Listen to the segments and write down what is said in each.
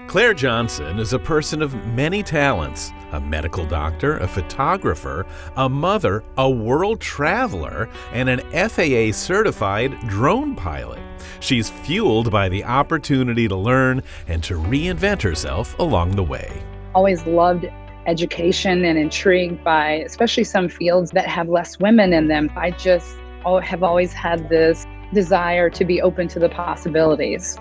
Claire Johnson is a person of many talents: a medical doctor, a photographer, a mother, a world traveler, and an FAA-certified drone pilot. She's fueled by the opportunity to learn and to reinvent herself along the way. Always loved education and intrigued by especially some fields that have less women in them. I just have always had this desire to be open to the possibilities.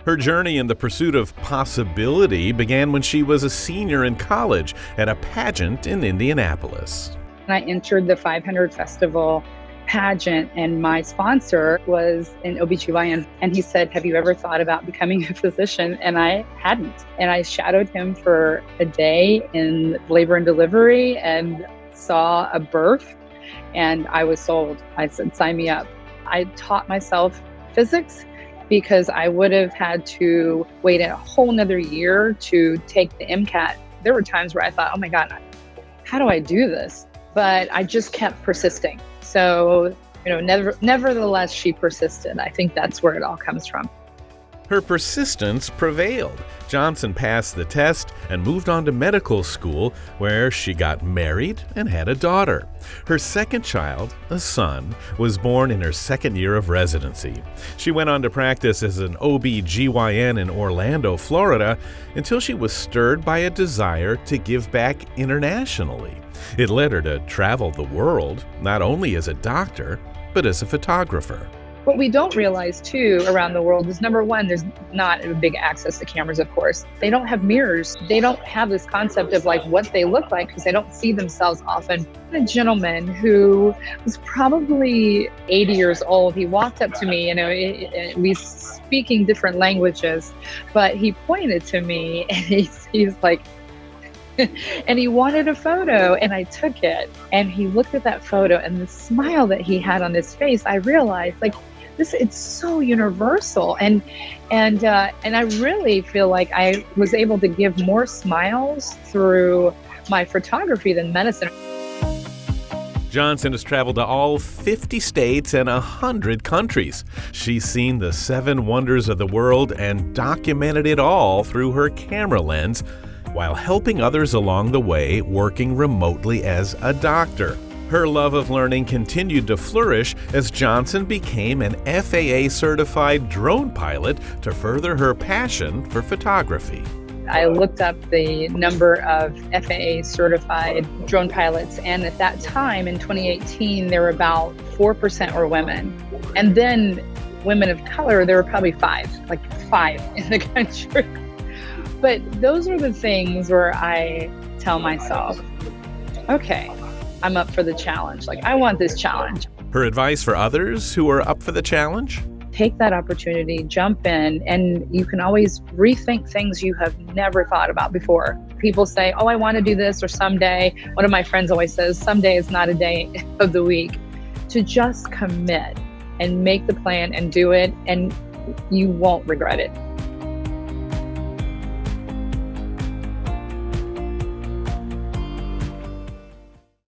Her journey in the pursuit of possibility began when she was a senior in college at a pageant in Indianapolis. I entered the 500 Festival pageant, and my sponsor was an OBGYN. And he said, "Have you ever thought about becoming a physician?" And I hadn't. And I shadowed him for a day in labor and delivery and saw a birth, and I was sold. I said, "Sign me up." I taught myself physics because I would have had to wait a whole nother year to take the MCAT. There were times where I thought, oh my God, how do I do this? But I just kept persisting. So, nevertheless, she persisted. I think that's where it all comes from. Her persistence prevailed. Johnson passed the test and moved on to medical school, where she got married and had a daughter. Her second child, a son, was born in her second year of residency. She went on to practice as an OB/GYN in Orlando, Florida, until she was stirred by a desire to give back internationally. It led her to travel the world, not only as a doctor, but as a photographer. What we don't realize, too, around the world is, number one, there's not a big access to cameras, of course. They don't have mirrors. They don't have this concept of what they look like because they don't see themselves often. A gentleman who was probably 80 years old, he walked up to me, we speaking different languages, but he pointed to me and he's like, and he wanted a photo, and I took it, and he looked at that photo, and the smile that he had on his face, I realized it's so universal, and I really feel like I was able to give more smiles through my photography than medicine. Johnson has traveled to all 50 states and 100 countries. She's seen the 7 wonders of the world and documented it all through her camera lens, while helping others along the way, working remotely as a doctor. Her love of learning continued to flourish as Johnson became an FAA-certified drone pilot to further her passion for photography. I looked up the number of FAA-certified drone pilots, and at that time, in 2018, there were about 4% were women. And then women of color, there were probably 5 in the country. But those are the things where I tell myself, okay, I'm up for the challenge. I want this challenge. Her advice for others who are up for the challenge? Take that opportunity, jump in, and you can always rethink things you have never thought about before. People say, oh, I want to do this, or someday. One of my friends always says, someday is not a day of the week. To just commit and make the plan and do it, and you won't regret it.